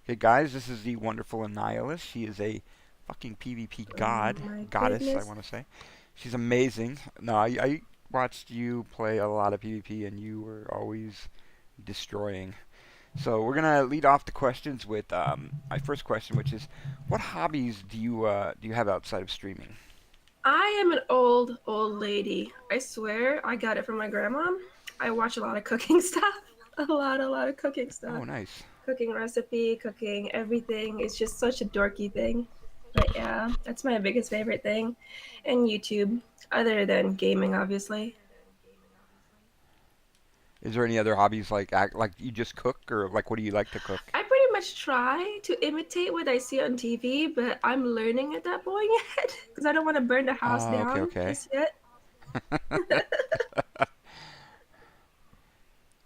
Okay, guys, this is the wonderful Annihilus. She is a fucking PvP Oh god, my goddess, I goodness. want to say. She's amazing. No, I watched you play a lot of PvP, and you were always destroying. So we're gonna lead off the questions with my first question, which is, what hobbies do you have outside of streaming? I am an old lady. I swear I got it from my grandma. I watch a lot of cooking stuff. A lot of cooking Oh, stuff. nice. Cooking recipe, cooking everything. It's just such a dorky thing. But yeah, that's my biggest favorite thing. And YouTube, other than gaming, obviously. Is there any other hobbies like like you just cook, or like what do you like to cook? I pretty much try to imitate what I see on TV, but I'm learning at that point yet because I don't want to burn the house Oh, okay, down okay. just yet.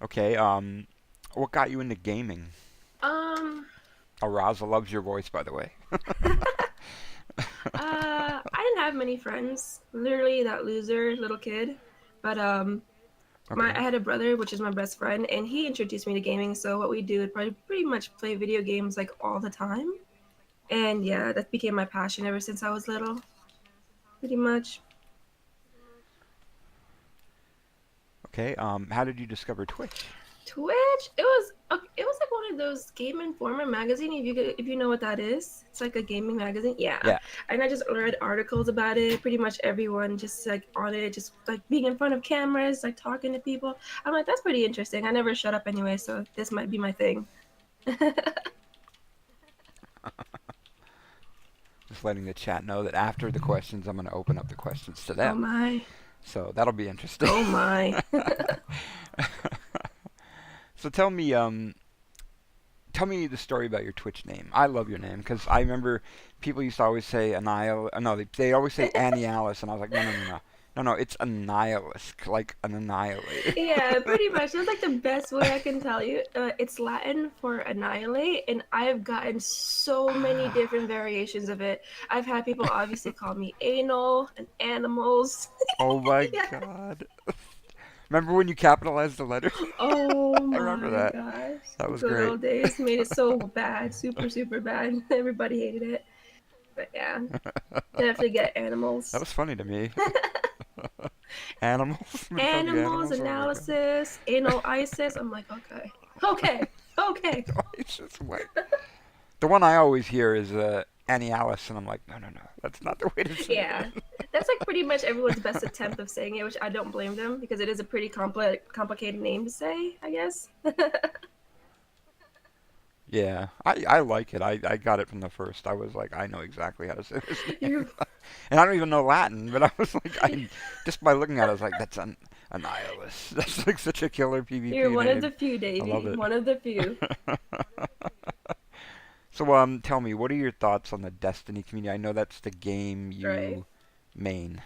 Okay, what got you into gaming? Um, Oh, Raza loves your voice, by the way. I didn't have many friends. Literally that loser little kid. But I Okay. had a brother, which is my best friend, and he introduced me to gaming. So what we do is probably pretty much play video games like all the time. And yeah, that became my passion ever since I was little, pretty much. Okay. How did you discover Twitch? Twitch, it was like one of those Game Informer magazine. If you know what that is, it's like a gaming magazine. Yeah, Yeah. and I just read articles about it. Pretty much everyone just like on it, just like being in front of cameras, like talking to people. I'm like, that's pretty interesting. I never shut up anyway, so this might be my thing. Just letting the chat know that after the questions, I'm going to open up the questions to Oh them. my, So that'll be interesting. oh my. So tell me the story about your Twitch name. I love your name because I remember people used to always say Annihil. No, they always say Annihilalis, and I was like, no, no, no, no, no, no. It's Annihilus, like an annihilator. Yeah, pretty much. That's like the best way I can tell you. It's Latin for annihilate, and I've gotten so many Ah, different variations of it. I've had people obviously call me anal and animals. oh my Yeah. God. Remember when you capitalized the letters? Oh I remember my that. gosh. That was Good great. old days made it so bad, super, super bad. Everybody hated it. But yeah, definitely get That animals. was funny to me. Animals? Somebody called you Animals, animals? Oh my God. analysis, anal ISIS. I'm like, okay, okay, okay. It's just what? The one I always hear is Annie Alice, and I'm like, no, no, no. That's not the way to say Yeah, it. that's like pretty much everyone's best attempt of saying it, which I don't blame them because it is a pretty complicated name to say, I guess. Yeah, I like it. I got it from the first. I was like, I know exactly how to say this name. you're And I don't even know Latin, but I was like, I just by looking at it, I was like, that's an Annihilus. That's like such a killer you're PvP one of the name. few, I love Davy. it. One of the few. So tell me, what are your thoughts on the Destiny community? I know that's the game Right. you main,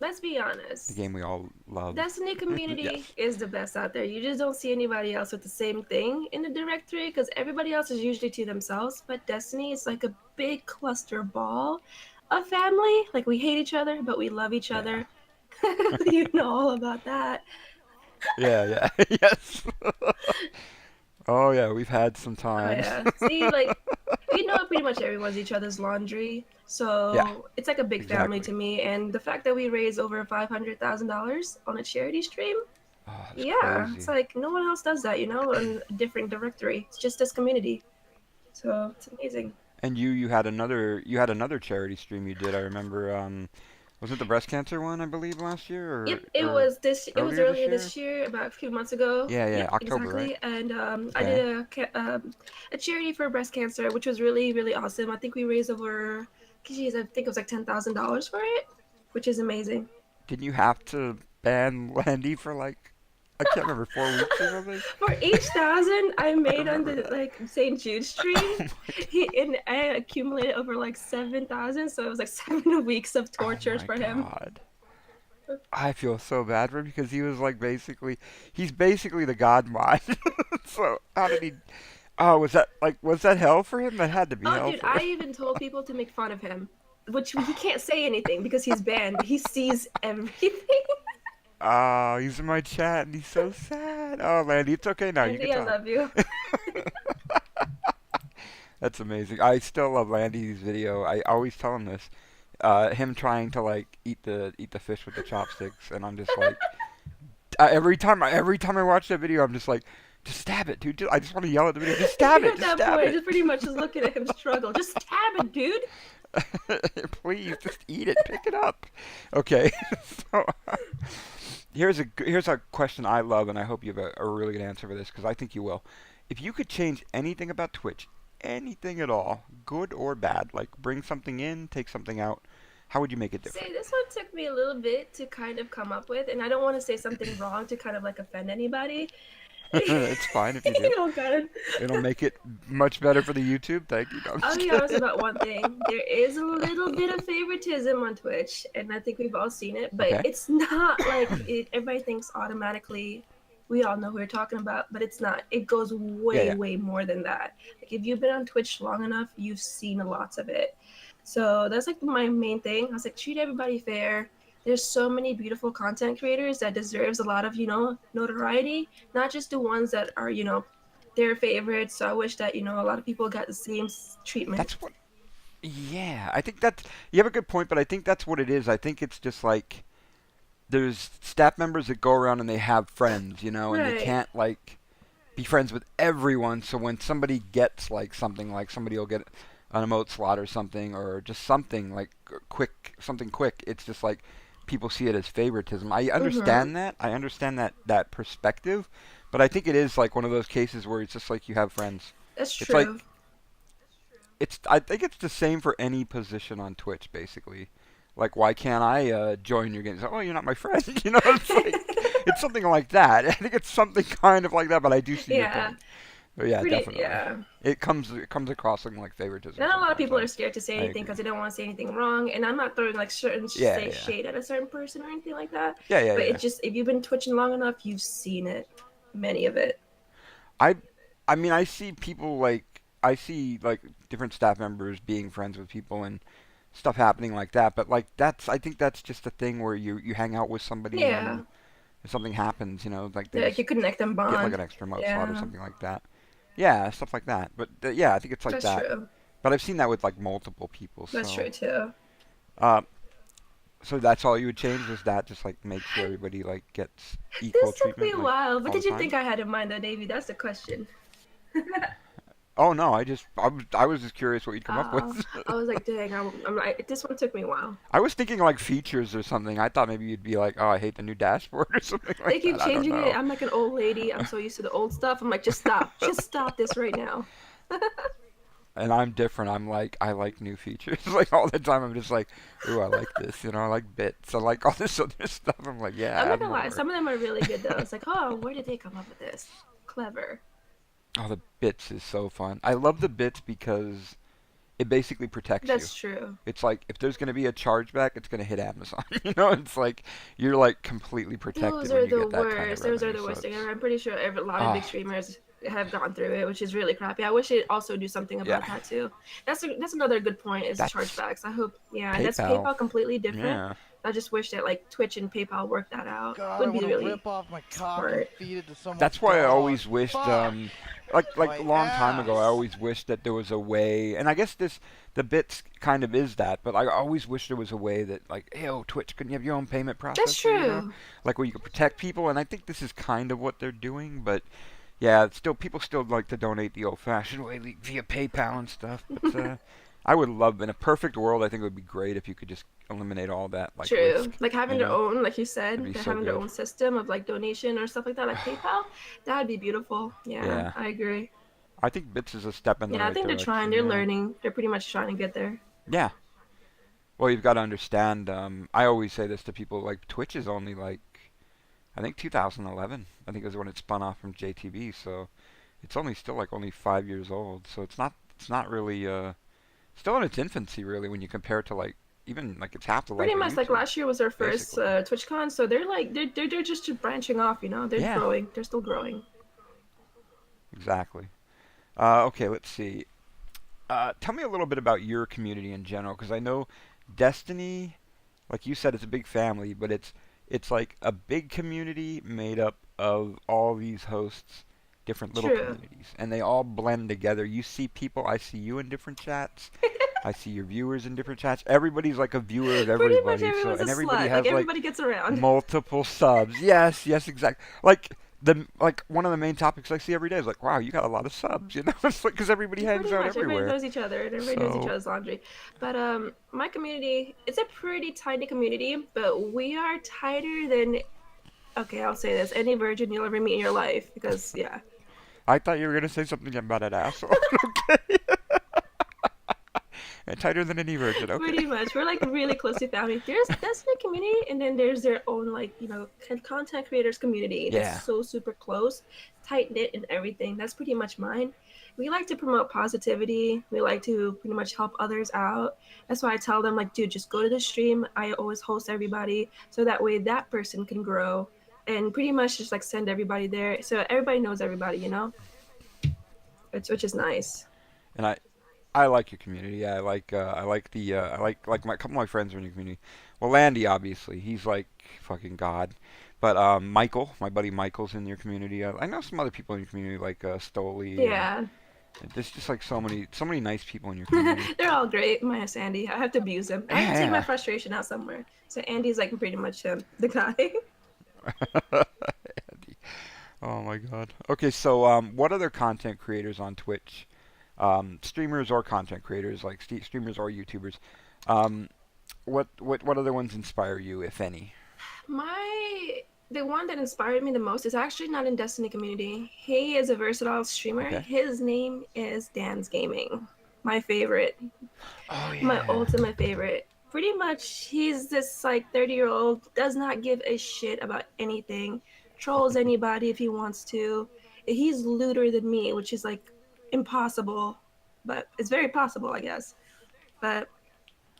Let's be the honest. game we all love. Destiny community Yes. is the best out there. You just don't see anybody else with the same thing in the directory because everybody else is usually to themselves. But Destiny is like a big cluster ball of family. Like we hate each other, but we love each Yeah. other. You know all about that. Yeah, yeah. Yes. Oh yeah, we've had some Oh times. yeah. See, like we know pretty much everyone's each other's laundry, Yeah, so it's like a big family exactly. to me. And the fact that we raised over $500,000 on a charity stream, Oh, that's yeah, it's crazy. like no one else does that, you know, in a different directory. It's just this community, so it's amazing. And you had another charity stream you did. I remember. Was it the breast cancer one? I believe last year Yep, or it was earlier this earlier year. this year, about a few months ago. Yeah, yeah, Yep, October, right? exactly. And I Okay. did a charity for breast cancer, which was really really awesome. I think we raised over, geez, I think it was like $10,000 for it, which is amazing. Didn't you have to ban Landy for like I can't remember 4 weeks or something? For each thousand I I made on remember the that. like St. Jude Oh stream, my he and I accumulated over like 7,000, so it was like 7 weeks of oh tortures my for him. God. I feel so bad for him because he was like he's basically the god mod. So how did he? Oh, was that hell for him? That had to be Oh, hell dude, for I him. even told people to make fun of him, which he can't say anything because he's banned, but he sees everything. Oh, he's in my chat and he's so sad. Oh, Landy, it's okay now. You can Andy, I talk. love you. That's amazing. I still love Landy's video. I always tell him this. Him trying to like eat the fish with the chopsticks, and I'm just like, every time I watch that video, I'm just like, just stab it, dude. I just want to yell at the video, just stab You're it, at just that stab point, it. just pretty much just looking at him struggle. Just stab it, dude. Please, just eat it, pick it up. Okay, so here's a question I love, and I hope you have a really good answer for this because I think you will. If you could change anything about Twitch, anything at all, good or bad, like bring something in, take something out, how would you make it See, different? this one took me a little bit to kind of come up with, and I don't want to say something wrong to kind of like offend anybody. It's fine if you do. Oh God. It'll make it much better for the YouTube. Thank you. No, I'm I'll just be honest kidding. about one thing. There is a little bit of favoritism on Twitch, and I think we've all seen it, but Okay. it's not like everybody thinks automatically we all know who we're talking about, but it's not. It goes Yeah, way, yeah. way more than that. Like if you've been on Twitch long enough, you've seen lots of it. So that's like my main thing. I was like, treat everybody fair. There's so many beautiful content creators that deserves a lot of, notoriety, not just the ones that are, their favorites. So I wish that, a lot of people got the same treatment. That's what. Yeah, I think that's. You have a good point, but I think that's what it is. I think it's just like there's staff members that go around and they have friends, and they Right. can't like be friends with everyone. So when somebody gets like something, like somebody will get an emote slot or something, or just something like something quick, it's just like people see it as favoritism. I Mm-hmm. understand that. I understand that perspective, but I think it is like one of those cases where it's just like you have friends. That's It's like true. I think it's the same for any position on Twitch, basically. Like, why can't I join your games? Oh, you're not my friend. It's like it's something like that. I think it's something kind of like that, but I do see your Yeah. point. But yeah, Pretty, definitely. yeah. It comes across looking like favoritism Not a lot of sometimes. people I are scared to say I anything agree. because they don't want to say anything wrong. And I'm not throwing like certain Yeah, say yeah, shade at a certain person or anything like that. yeah, yeah, But yeah. it just if you've been twitching long enough, you've seen it, many of it. I I mean, I see like different staff members being friends with people and stuff happening like that. But like I think that's just a thing where you hang out with somebody and Yeah. then if something happens, like they Like just you connect them get like bond. an extra remote slot or Yeah. something like that. Yeah, stuff like that. But yeah, I think it's like That's that. true. But I've seen that with like multiple people. That's So, true too. uh, so that's all you would change was that, just like make sure everybody like gets equal This took me treatment a like while. What all the did you time. think I had in mind though, Davey? That's the question. Oh no, I was just curious what you'd come up with. uh, I was like, dang, I'm like, this one took me a while. I was thinking like features or something. I thought maybe you'd be like, oh, I hate the new dashboard or something They like keep that. I don't changing it. know. I'm like an old lady. I'm so used to the old stuff. I'm like, just stop. Just stop this right now. And I'm different. I'm like, I like new features. Like all the time, I'm just like, ooh, I like this. I like bits. I like all this other stuff. I'm like, yeah, I'm not add gonna lie. more. Some of them are really good though. It's like, oh, where did they come up with this? Clever. Oh, the bits is so fun. I love the bits because it basically protects you. That's true. It's like if there's going to be a chargeback, it's going to hit Amazon. It's like you're like completely Those protected when are you the get that kind of worst. Those are revenue. the So worst thing. it's I'm pretty sure a lot of big ah streamers have gone through it, which is really crappy. I wish it also do something yeah, about that too. That's another good point is that's chargebacks. I hope, yeah, and that's PayPal. PayPal completely different. Yeah, I just wish that like Twitch and PayPal work that out. God, I Would be want to really rip off my cock and smart. feed it to someone's that's why I dog. always wished Fuck! like a My long time ago I ass! always wished that there was a way, and I guess the bits kind of is that, but I always wish there was a way that like, hey, oh, Twitch, couldn't you have your own payment That's processor, true. like where you could protect people, and I think this is kind of what they're doing, but yeah, it's still people still like to donate the old-fashioned way via PayPal and stuff, but I would love in a perfect world, I think it would be great if you could just eliminate all that like True. risk, Like having you their know? own, like you That'd said, be they're so having their good. own system of like donation or stuff like that, like PayPal. That'd be beautiful. Yeah, Yeah. I agree. I think Bits is a step in the Yeah, I right think they're trying. direction. They're Yeah. learning. They're pretty much trying to get there. Yeah. Well, you've got to understand. I always say this to people. Like Twitch is only like I think 2011. I think is when it spun off from JTB. So it's only still like only 5 years old. So it's not really still in its infancy really when you compare it to like even like it's half the Pretty life of much like YouTube last year was our first basically. TwitchCon, so they're like they're just branching off. They're Yeah. growing. They're still growing. Exactly. Okay. Let's see. Tell me a little bit about your community in general, because I know Destiny, like you said, it's a big family, but it's like a big community made up of all these hosts, different little True. communities, and they all blend together. You see people, I see you in different chats. I see your viewers in different chats. Everybody's like a viewer of Pretty much everybody. So everyone's a and everybody slut. Like has like everybody gets around. multiple subs. Yes, yes, exactly. Like one of the main topics I see every day is like, wow, you got a lot of subs. It's like because everybody hangs Pretty out much everybody everywhere. knows each other and everybody knows each So other's laundry. But my community, it's a pretty tiny community, but we are tighter than, okay, I'll say this, any virgin you'll ever meet in your life. Because yeah, I thought you were gonna say something about an asshole. Okay. And tighter than any virgin. Okay. pretty much we're like really close to family. There's Destiny community, and then there's their own like content creators community that's Yeah. so super close, tight knit, and everything. That's pretty much mine. We like to promote positivity. We like to pretty much help others out. That's why I tell them like, dude, just go to the stream. I always host everybody, so that way that person can grow, and pretty much just like send everybody there, so everybody knows everybody. Which is nice. And I like your community. Yeah, I like my couple of my friends are in your community. Well, Landy obviously, he's like fucking god. But Michael, my buddy Michael's in your community. I know some other people in your community like Stoli Yeah. and there's just like so many nice people in your community. They're all great, minus Andy. I have to abuse him. I have to take my Yeah. frustration out somewhere. So Andy's like pretty much the guy. Andy. Oh my god. Okay, so what other content creators on Twitch, streamers or content creators like streamers or YouTubers, um, what other ones inspire you, if any? My the one that inspired me the most is actually not in Destiny community. He is a versatile streamer. Okay. His name is Dan's Gaming. My favorite. Oh My yeah. ultimate favorite. Pretty much he's this like 30-year-old, does not give a shit about anything. Trolls anybody if he wants to. He's looter than me, which is like impossible, but it's very possible, I guess. But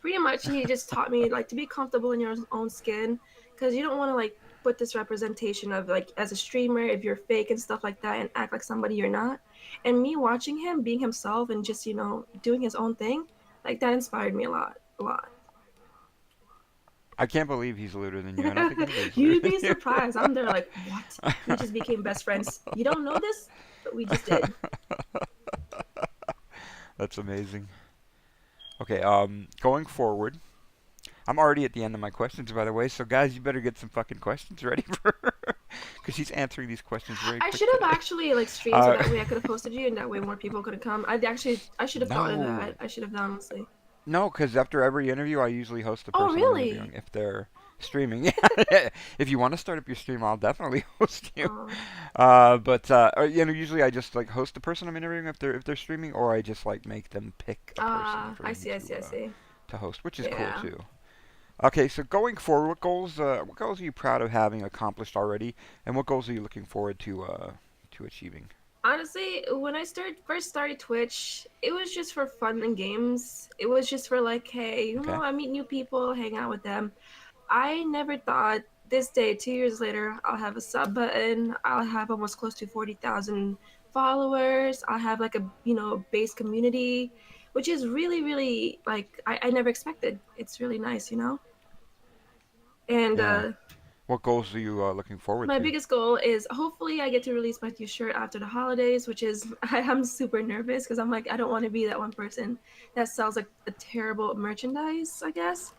pretty much he just taught me like to be comfortable in your own skin, because you don't want to like put this representation of like as a streamer if you're fake and stuff like that and act like somebody you're not. And me watching him being himself and just doing his own thing, like that inspired me a lot. I can't believe he's looter than you. I don't think anybody's looter You'd than be you. surprised. I'm there like, what? We just became best friends. You don't know this, but we just did. That's amazing. Okay, going forward, I'm already at the end of my questions, by the way. So guys, you better get some fucking questions ready for her, because she's answering these questions very I quick should have today. actually like streamed so Uh, that way I could have posted you and that way more people could have come. I should have thought of that. no, I should have done, honestly. no, because after every interview, I usually host the Oh, person I'm interviewing really? if they're streaming. Yeah, if you want to start up your stream, I'll definitely host you. Oh, But usually I just like host the person I'm interviewing if they're streaming, or I just like make them pick a person for I me see, I see, I see. to host, which is cool Yeah. too. Okay, so going forward, what goals are you proud of having accomplished already, and what goals are you looking forward to achieving? Honestly, when I first started Twitch, it was just for fun and games. It was just for like, hey, Okay. I meet new people, hang out with them. I never thought this day, 2 years later, I'll have a sub button. I'll have almost close to 40,000 followers. I'll have like a base community, which is really, really like I never expected. It's really nice. And Yeah. What goals are you looking forward my to? biggest goal is hopefully I get to release my new shirt after the holidays, which is I'm super nervous because I'm like I don't want to be that one person that sells like a terrible merchandise, I guess.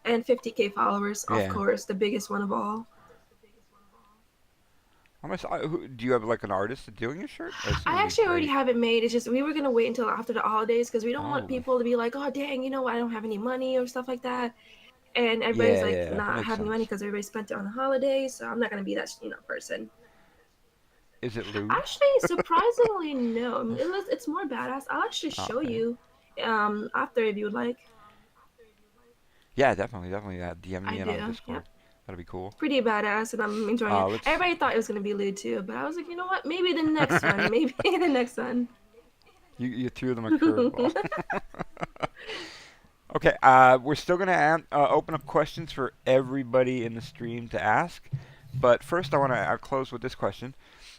And 50K followers, of Yeah. course, the biggest one of all. Do you have like an artist that's doing your shirt? I assume I it'd be actually already great. have it made. It's just we were gonna wait until after the holidays because we don't want Oh. people to be like, oh dang, I don't have any money or stuff like that. And everybody's Yeah, like yeah, that not makes having money sense. because everybody spent it on the holidays. So I'm not gonna be that person. Is it lewd? Actually, surprisingly, no. It's more badass. I'll actually show Okay. you after if you would like. Yeah, definitely, definitely. DM I me in on do. Yep. Discord. That'd be cool. Pretty badass, and I'm enjoying it. Let's. Everybody thought it was gonna be lewd too, but I was like, you know what? Maybe the next one. Maybe the next one. You threw them a curveball. Okay, we're still gonna open up questions for everybody in the stream to ask, but first I want to close with this question,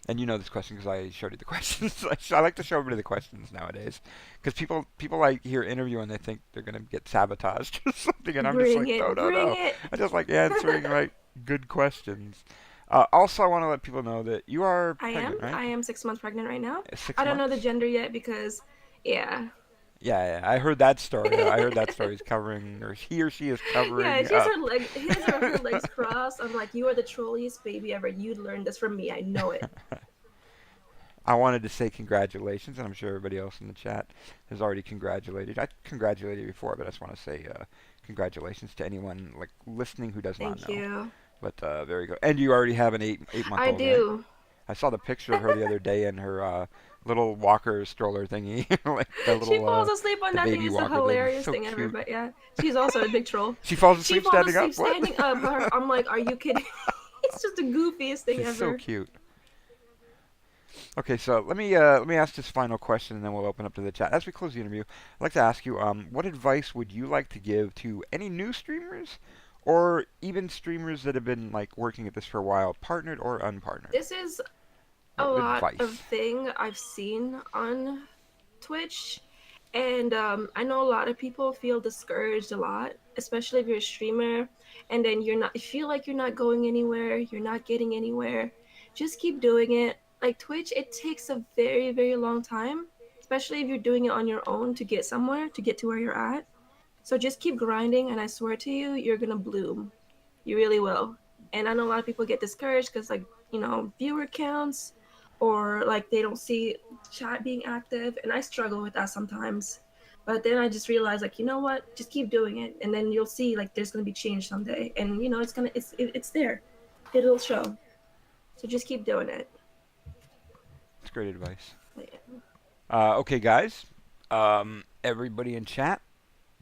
and you know this question because I showed you the questions. I like to show everybody the questions nowadays, because people like hear interview and they think they're gonna get sabotaged or something, and I'm just Bring like, no, it, no, bring no. it. I just like answering like good questions. Also, I want to let people know that you are I am. pregnant, right? I am 6 months pregnant right now. I Six don't know the months. gender yet because, yeah, Yeah, yeah, I heard that story. I heard that story. He's covering, or he or she is yeah. covering She has up. her leg, his or her legs crossed. I'm like, you are the trolliest baby ever. You'd learn this from me. I know it. I wanted to say congratulations, and I'm sure everybody else in the chat has already congratulated. I congratulated you before, but I just want to say congratulations to anyone like listening who does not Thank know. you. But very good. And you already have an eight month I old, right? do. I saw the picture of her the other day in her little walker stroller thingy, like the She little falls asleep on the that thing. baby It's the walker thing. hilarious So thing ever. cute. But yeah, she's also a big troll. She falls She asleep falls standing up. asleep What? standing up. I'm like, are you kidding? It's just the goofiest thing She's so ever. cute. Okay, so let me ask this final question, and then we'll open up to the chat. As we close the interview, I'd like to ask you, what advice would you like to give to any new streamers, or even streamers that have been like working at this for a while, partnered or unpartnered? This is a What lot of advice? thing I've seen on Twitch, and I know a lot of people feel discouraged a lot, especially if you're a streamer, and then you feel like you're not going anywhere, you're not getting anywhere. Just keep doing it. Like Twitch, it takes a very, very long time, especially if you're doing it on your own to get somewhere, to get to where you're at. So just keep grinding, and I swear to you, you're gonna bloom. You really will. And I know a lot of people get discouraged because, like, viewer counts or like they don't see chat being active. And I struggle with that sometimes. But then I just realized, like, you know what? Just keep doing it. And then you'll see, like, there's going to be change someday. And, it's there. It'll show. So just keep doing it. It's great advice. But, yeah. Okay, guys. Everybody in chat,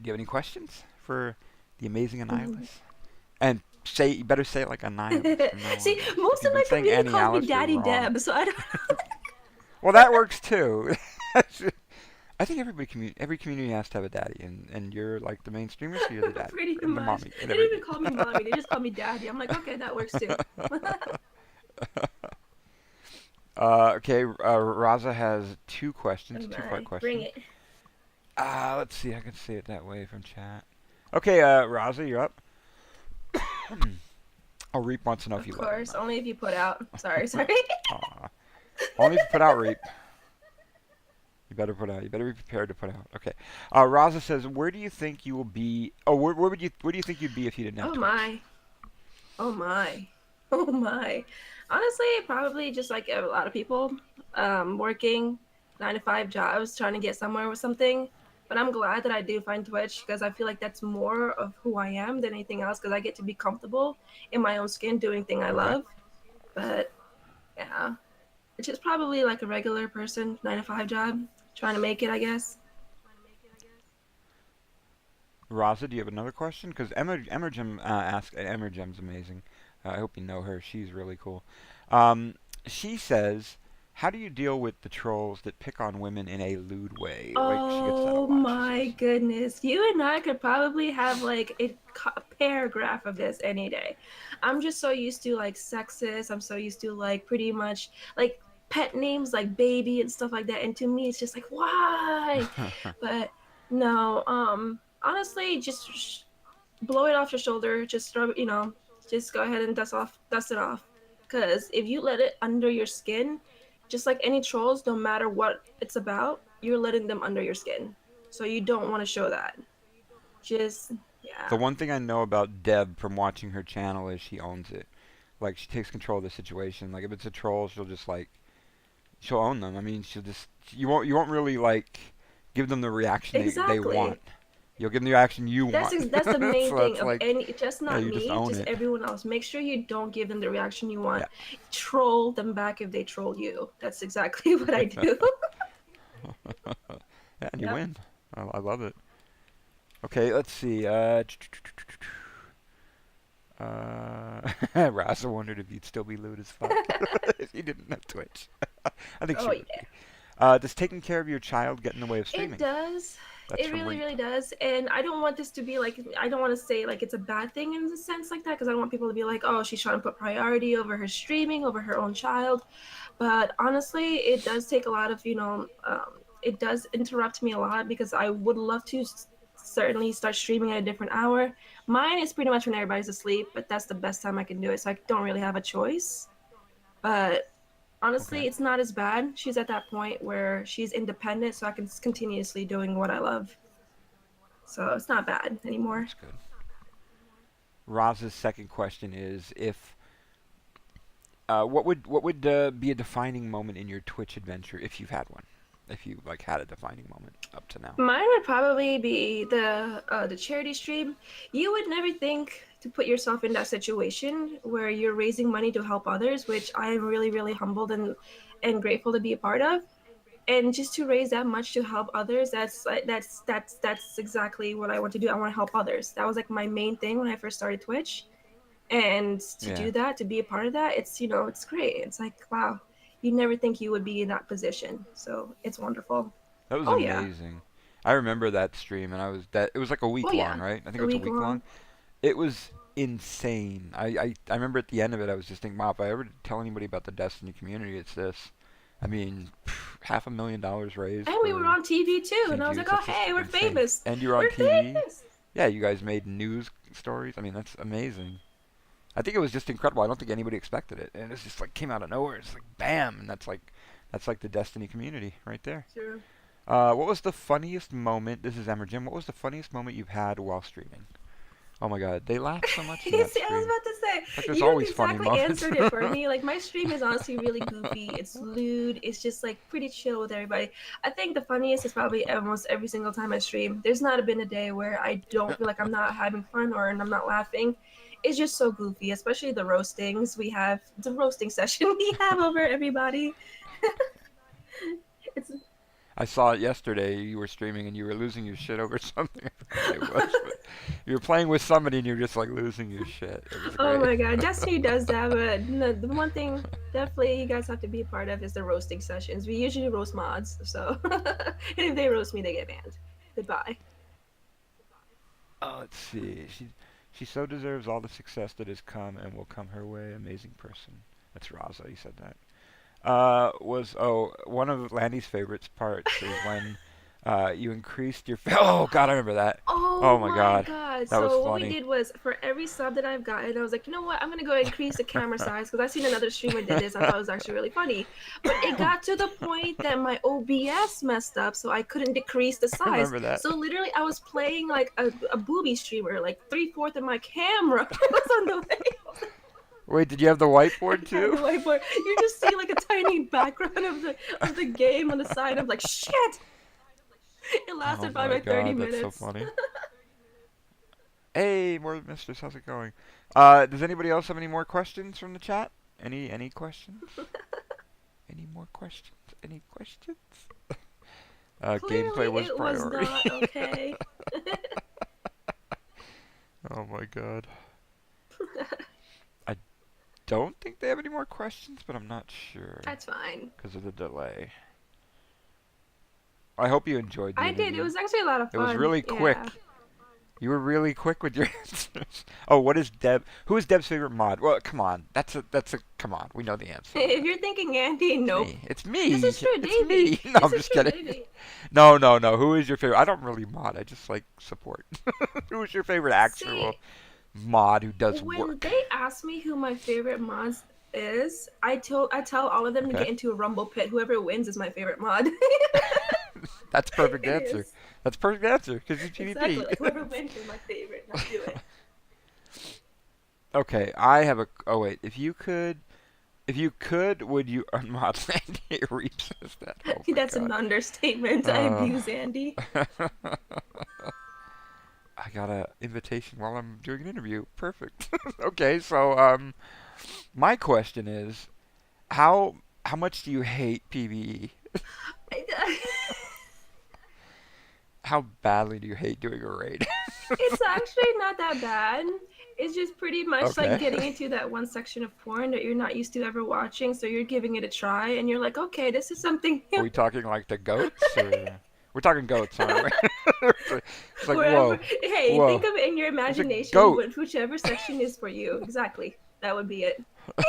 do you have any questions for the amazing Mhm. Annihilus? And you better say it like Annihilus from now on, See, guys. If most you've of been my saying community calls me Annihilus, you're Daddy wrong. Deb. So I don't. Well, that works too. I think every community has to have a daddy, and you're like the main streamer, so you're the daddy Pretty and the much. mommy and They don't everything. even call me mommy. They just call me daddy. I'm like, okay, that works too. Okay, Raza has two questions, Oh two-part my, bring question. it. Let's see, I can see it that way from chat. Okay, Raza, you're up. Oh, Reap wants to know if Of you love him. course, only if you put out. Sorry, sorry. Aw. Only if you put out Reap. You better put out. You better be prepared to put out. Okay. Raza says, "Where do you think you will be? Oh, where do you think you'd be if you didn't have Oh Twitch?" my. Oh my. Oh my. Honestly, probably just like a lot of people, working 9 to 5 jobs, trying to get somewhere with something. But I'm glad that I do find Twitch because I feel like that's more of who I am than anything else because I get to be comfortable in my own skin doing thing I Okay. love. But yeah, it's just probably like a regular person, 9 to 5 job, trying to make it, I guess. Raza, do you have another question? Because Emergem asked. Emergem's amazing. I hope you know her. She's really cool. Um, she says, "How do you deal with the trolls that pick on women in a lewd way?" Wait, she gets that a Oh lot. She my says. goodness. You and I could probably have like a paragraph of this any day. I'm just so used to like sexist. I'm so used to like pretty much like pet names like baby and stuff like that. And to me, it's just like, why? But no, honestly, just blow it off your shoulder. Just throw, just go ahead and dust it off. Because if you let it under your skin, just like any trolls, no matter what it's about, you're letting them under your skin. So you don't want to show that. Just, The yeah. one thing I know about Deb from watching her channel is she owns it. Like she takes control of the situation. Like if it's a troll, she'll just like she'll own them. I mean, she'll just you won't really like give them the reaction they want. Exactly. You'll give them the reaction you want. That's the main So thing that's of like any, just yeah, not you just me, own just it. everyone else. Make sure you don't give them the reaction you want. Yeah. Troll them back if they troll you. That's exactly what I do. Yeah, and you Yep. win. I love it. Okay, let's see. Rasa wondered if you'd still be lewd as fuck if you didn't have Twitch. I think she Oh would yeah. be. Does taking care of your child get in the way of It streaming? does. That's It from really, Reap. really does. And I don't want this to be like, I don't want to say like it's a bad thing in a sense like that because I don't want people to be like, oh, she's trying to put priority over her streaming, over her own child. But honestly, it does take a lot of, it does interrupt me a lot because I would love to certainly start streaming at a different hour. Mine is pretty much when everybody's asleep, but that's the best time I can do it, so I don't really have a choice. But Okay, honestly, it's not as bad. She's at that point where she's independent, so I can continuously doing what I love. So it's not bad anymore. that's good. Roz's second question is if what would be a defining moment in your Twitch adventure if you've had one, if you like had a defining moment up to now. Mine would probably be the charity stream. You would never think to put yourself in that situation where you're raising money to help others, which I am really really humbled and grateful to be a part of. And just to raise that much to help others, that's exactly what I want to do. I want to help others. That was like my main thing when I first started Twitch, and to Yeah, do that, to be a part of that, it's it's great. It's like wow, you never think you would be in that position, so it's wonderful. that was Oh yeah, amazing. I remember that stream, and it was like a oh week long, yeah, right? I think it a was a week week long. long. It was insane. I remember at the end of it, I was just thinking, wow, if I ever tell anybody about the Destiny community, it's this. I mean, $500,000 raised And we were for on TV too, and I was CGs. like, oh That's just hey, we're insane. famous, And you were on we're TV. famous. Yeah, you guys made news stories. I mean, that's amazing. I think it was just incredible. I don't think anybody expected it, and it's just like came out of nowhere. It's like bam, and that's like the Destiny community right there. True. What was the funniest moment? This is Emmer Jim. What was the funniest moment you've had while streaming? Oh my God, they laugh so much in that See, I was stream. about to Like say, there's you always funny exactly moments. answered it for me. Like my stream is honestly really goofy. It's lewd. It's just like pretty chill with everybody. I think the funniest is probably almost every single time I stream. There's not been a day where I don't feel like I'm not having fun or I'm not laughing. It's just so goofy, especially the roastings we have, the roasting session we have over everybody. It's I saw it yesterday. You were streaming and you were losing your shit over something. I forget what it was, but you were playing with somebody and you were just like losing your shit. It was oh great. my god, Destiny does that, but no, the one thing definitely you guys have to be a part of is the roasting sessions. We usually roast mods, so and if they roast me, they get banned. Goodbye. Let's see. She so deserves all the success that has come and will come her way. Amazing person. That's Raza. He said that. Was one of Landy's favorite parts is when you increased your. Oh God, I remember that. Oh Oh my my God, god. that was So what we funny. did was for every sub that I've gotten, I was like, you know what? I'm gonna go increase the camera size because I seen another streamer did this. I thought it was actually really funny. But it got to the point that my OBS messed up, so I couldn't decrease the I size. remember that. So literally I was playing like a booby streamer, like 3/4 of my camera was on the way. Wait, did you have the whiteboard I had the too? whiteboard. You just see like a tiny background of the game on the side. I'm like, shit. It Oh lasted probably my like 30 God, that's so minutes. funny. Hey, more Mistress, how's it going? Does anybody else have any more questions from the chat? Any questions? Any more questions? Any questions? Gameplay Clearly, was it was priority. not okay. Oh my God. I don't think they have any more questions, but I'm not sure That's fine. because of the delay. I hope you enjoyed the I did. It interview. was actually a lot of It was fun. really Yeah. quick. You were really quick with your answers. Oh, what is Deb? Who is Deb's favorite mod? Well, come on. That's a come on. We know the answer. If you're thinking Andy, It's nope. me. It's me. This is true, It's Davey. me. No, This I'm is just true, kidding. Davey. No, no, no. Who is your favorite? I don't really mod. I just like support. Who is your favorite actual See, mod who does when work? they ask me who my favorite mods is, I tell all of them to Okay. get into a rumble pit. Whoever wins is my favorite mod. That's perfect It answer. is. That's perfect answer because it's Exactly. PvP. Like whoever wins is my favorite. Let's do it. Okay, I have a. Oh wait, if you could, would you unmod Sandy? Reap says that. Oh my That's an God. understatement. I abuse Andy. I got a invitation while I'm doing an interview. Perfect. Okay, so my question is, how much do you hate PvE? How badly do you hate doing a raid? It's actually not that bad. It's just pretty much like Okay. getting into that one section of porn that you're not used to ever watching, so you're giving it a try, and you're like, okay, this is something Are new. we talking like the goats, or we're talking goats, aren't we? It's like Wherever, whoa, hey, whoa. think of it in your There's a imagination, goat. whichever section is for you. Exactly, that would be it.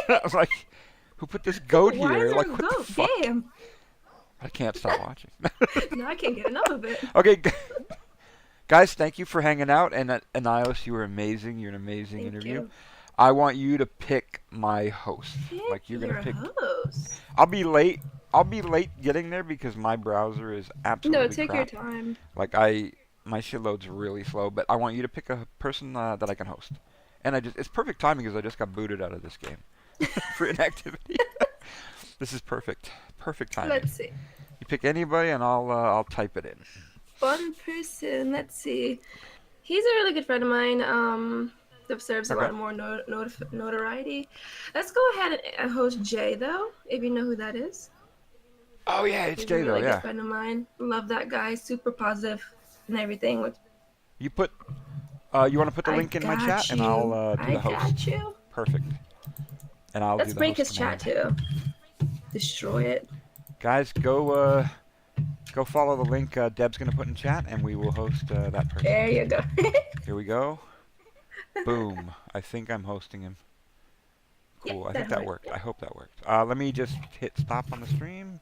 I'm like, who put this goat Why is here? there Like, a what the goat? fuck? Damn, I can't stop watching. no, I can't get enough of it. Okay, Guys, thank you for hanging out. And Anios, you were amazing. You're an amazing Thank interview. you. I want you to pick my host. Pick Like you're gonna your pick. host. I'll be late. I'll be late getting there because my browser is No, absolutely take your crap. time. Like my shit loads really slow. But I want you to pick a person that I can host. And it's perfect timing because I just got booted out of this game for inactivity. This is perfect. Perfect timing. Let's see. You pick anybody and I'll type it in. Fun person. Let's see. He's a really good friend of mine. Deserves a Okay. lot more notoriety. Let's go ahead and host Jay, though, if you know who that is. Oh yeah, it's He's a Jay though. really good Yeah. friend of mine. Love that guy. Super positive and everything. You put you want to put the I link in my chat got and I'll you. do I the host. got you. Perfect. And I'll do Let's the break host his chat command. too. Destroy it. Guys, go follow the link Deb's gonna put in chat and we will host that person. There you go. Here we go. Boom. I think I'm hosting him. Yeah, Cool. I think that that worked. worked. I hope that worked. Let me just hit stop on the stream.